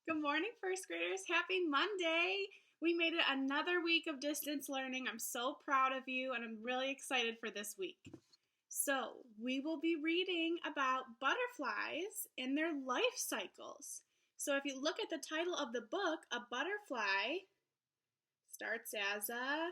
Good morning, first graders. Happy Monday. We made it another week of distance learning. I'm so proud of you, and I'm really excited for this week. So, we will be reading about butterflies and their life cycles. So, if you look at the title of the book, a butterfly starts as a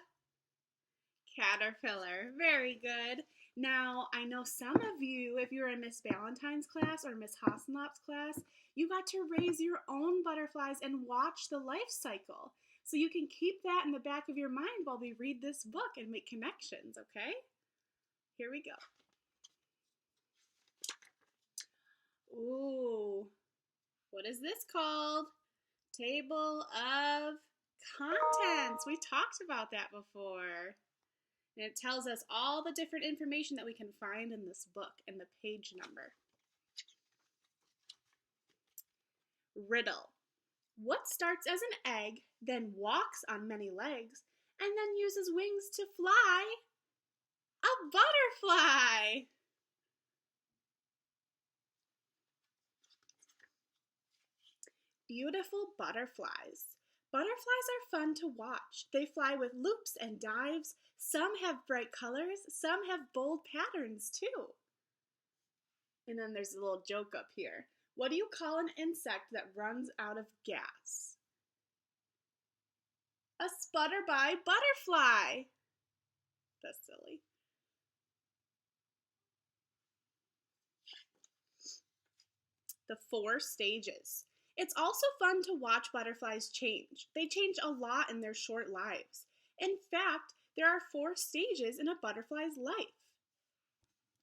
caterpillar. Very good. Now, I know some of you, if you were in Miss Ballantyne's class or Miss Hasselnoff's class, you got to raise your own butterflies and watch the life cycle. So you can keep that in the back of your mind while we read this book and make connections, okay? Here we go. Ooh, what is this called? Table of Contents. We talked about that before. And it tells us all the different information that we can find in this book and the page number. Riddle. What starts as an egg, then walks on many legs, and then uses wings to fly? A butterfly! Beautiful butterflies. Butterflies are fun to watch. They fly with loops and dives. Some have bright colors, some have bold patterns too. And then there's a little joke up here. What do you call an insect that runs out of gas? A sputterby butterfly. That's silly. The 4 stages. It's also fun to watch butterflies change. They change a lot in their short lives. In fact, there are 4 stages in a butterfly's life.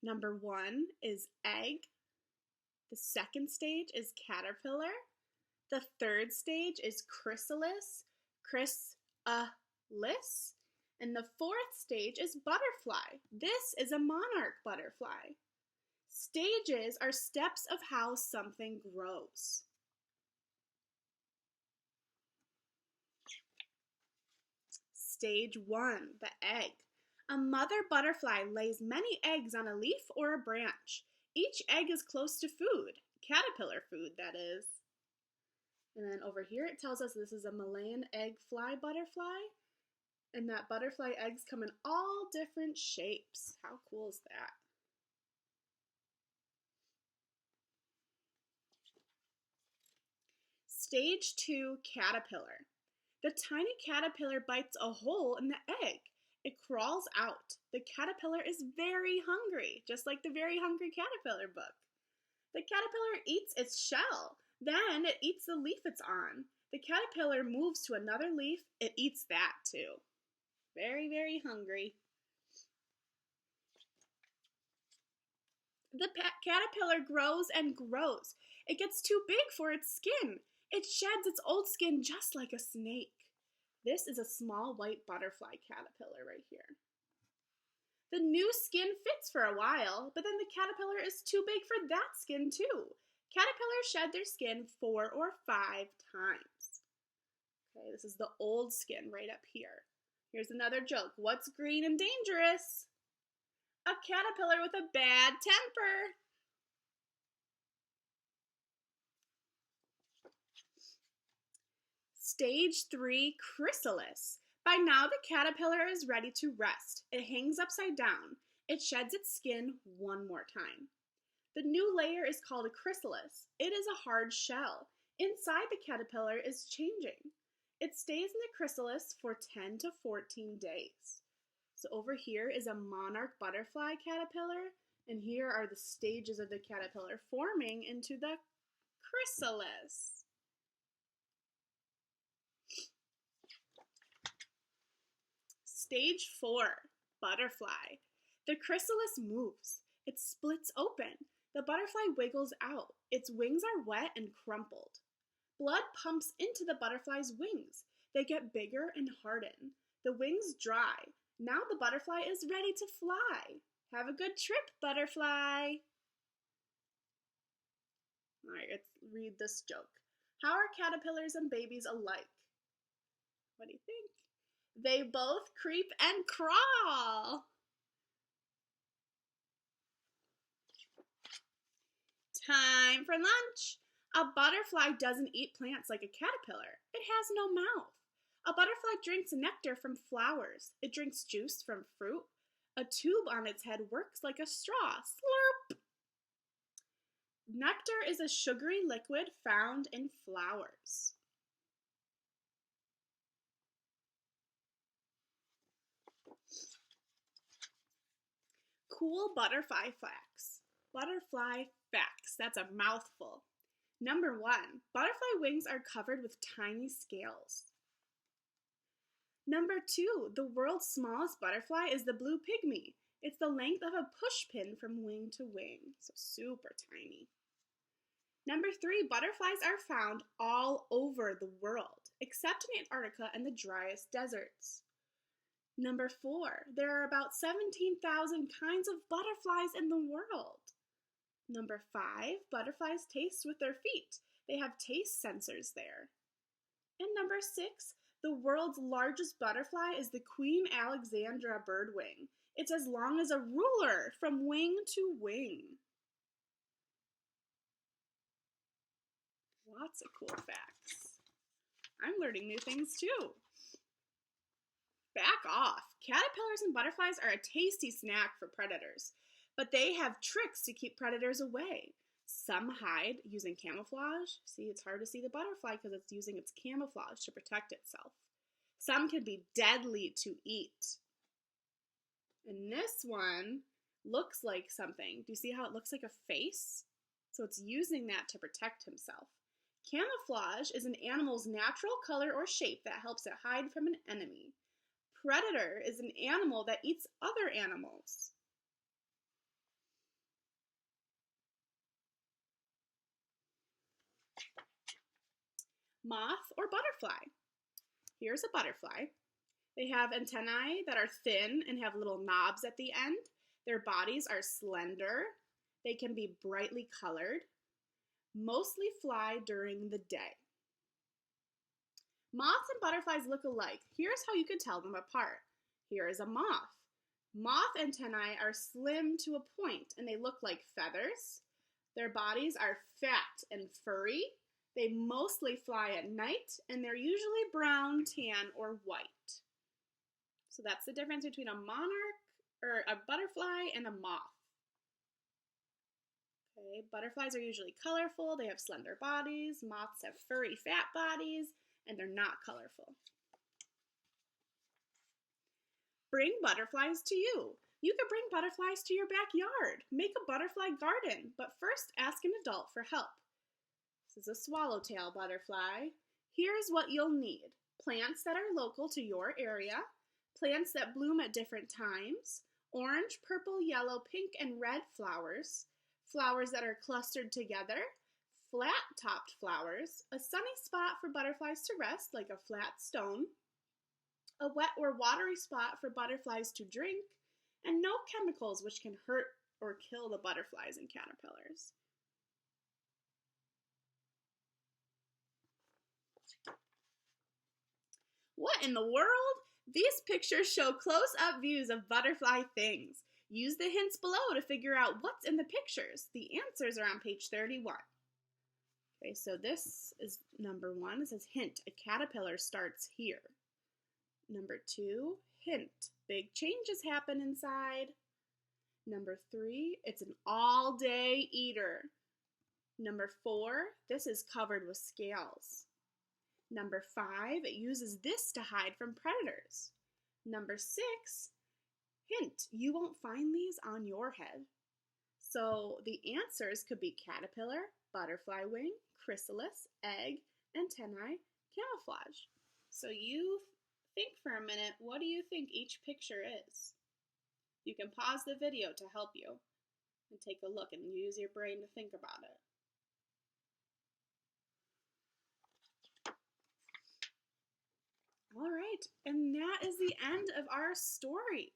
Number 1 is egg. The second stage is caterpillar. The third stage is chrysalis, and the 4th stage is butterfly. This is a monarch butterfly. Stages are steps of how something grows. Stage 1, the egg. A mother butterfly lays many eggs on a leaf or a branch. Each egg is close to food, caterpillar food, that is. And then over here it tells us this is a Malayan egg fly butterfly, and that butterfly eggs come in all different shapes. How cool is that? Stage 2, caterpillar. The tiny caterpillar bites a hole in the egg. It crawls out. The caterpillar is very hungry, just like the Very Hungry Caterpillar book. The caterpillar eats its shell. Then it eats the leaf it's on. The caterpillar moves to another leaf. It eats that too. Very, very hungry. The caterpillar grows and grows. It gets too big for its skin. It sheds its old skin just like a snake. This is a small white butterfly caterpillar right here. The new skin fits for a while, but then the caterpillar is too big for that skin too. Caterpillars shed their skin 4 or 5 times. Okay, this is the old skin right up here. Here's another joke. What's green and dangerous? A caterpillar with a bad temper. Stage 3, chrysalis. By now the caterpillar is ready to rest. It hangs upside down. It sheds its skin one more time. The new layer is called a chrysalis. It is a hard shell. Inside the caterpillar is changing. It stays in the chrysalis for 10 to 14 days. So over here is a monarch butterfly caterpillar, and here are the stages of the caterpillar forming into the chrysalis. Stage 4, butterfly. The chrysalis moves. It splits open. The butterfly wiggles out. Its wings are wet and crumpled. Blood pumps into the butterfly's wings. They get bigger and harden. The wings dry. Now the butterfly is ready to fly. Have a good trip, butterfly. All right, let's read this joke. How are caterpillars and babies alike? What do you think? They both creep and crawl. Time for lunch. A butterfly doesn't eat plants like a caterpillar. It has no mouth. A butterfly drinks nectar from flowers. It drinks juice from fruit. A tube on its head works like a straw. Slurp! Nectar is a sugary liquid found in flowers. Cool butterfly facts. Butterfly facts. That's a mouthful. Number 1, butterfly wings are covered with tiny scales. Number 2, the world's smallest butterfly is the blue pygmy. It's the length of a pushpin from wing to wing, so super tiny. Number 3, butterflies are found all over the world, except in Antarctica and the driest deserts. Number 4, there are about 17,000 kinds of butterflies in the world. Number 5, butterflies taste with their feet. They have taste sensors there. And number 6, the world's largest butterfly is the Queen Alexandra birdwing. It's as long as a ruler from wing to wing. Lots of cool facts. I'm learning new things too. Back off. Caterpillars and butterflies are a tasty snack for predators, but they have tricks to keep predators away. Some hide using camouflage. See, it's hard to see the butterfly because it's using its camouflage to protect itself. Some can be deadly to eat. And this one looks like something. Do you see how it looks like a face? So it's using that to protect himself. Camouflage is an animal's natural color or shape that helps it hide from an enemy. Predator is an animal that eats other animals. Moth or butterfly. Here's a butterfly. They have antennae that are thin and have little knobs at the end. Their bodies are slender. They can be brightly colored. Mostly fly during the day. Moths and butterflies look alike. Here's how you can tell them apart. Here is a moth. Moth antennae are slim to a point and they look like feathers. Their bodies are fat and furry. They mostly fly at night and they're usually brown, tan, or white. So that's the difference between a monarch or a butterfly and a moth. Okay, butterflies are usually colorful. They have slender bodies. Moths have furry, fat bodies, and they're not colorful. Bring butterflies to you. You can bring butterflies to your backyard. Make a butterfly garden, but first ask an adult for help. This is a swallowtail butterfly. Here's what you'll need. Plants that are local to your area, plants that bloom at different times, orange, purple, yellow, pink, and red flowers, flowers that are clustered together, flat-topped flowers, a sunny spot for butterflies to rest like a flat stone, a wet or watery spot for butterflies to drink, and no chemicals which can hurt or kill the butterflies and caterpillars. What in the world? These pictures show close-up views of butterfly things. Use the hints below to figure out what's in the pictures. The answers are on page 31. Okay, so this is number 1. It says hint, a caterpillar starts here. Number 2, hint, big changes happen inside. Number 3, it's an all-day eater. Number 4, this is covered with scales. Number 5, it uses this to hide from predators. Number 6, hint, you won't find these on your head. So the answers could be caterpillar, butterfly wing, chrysalis, egg, antennae, camouflage. So you think for a minute, what do you think each picture is? You can pause the video to help you and take a look and use your brain to think about it. All right, and that is the end of our story,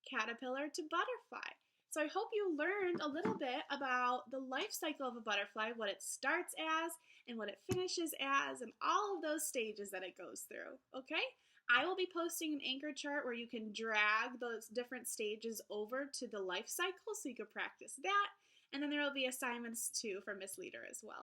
caterpillar to butterfly. So I hope you learned a little bit about the life cycle of a butterfly, what it starts as and what it finishes as, and all of those stages that it goes through, okay? I will be posting an anchor chart where you can drag those different stages over to the life cycle so you can practice that, and then there will be assignments too for Miss Leader as well.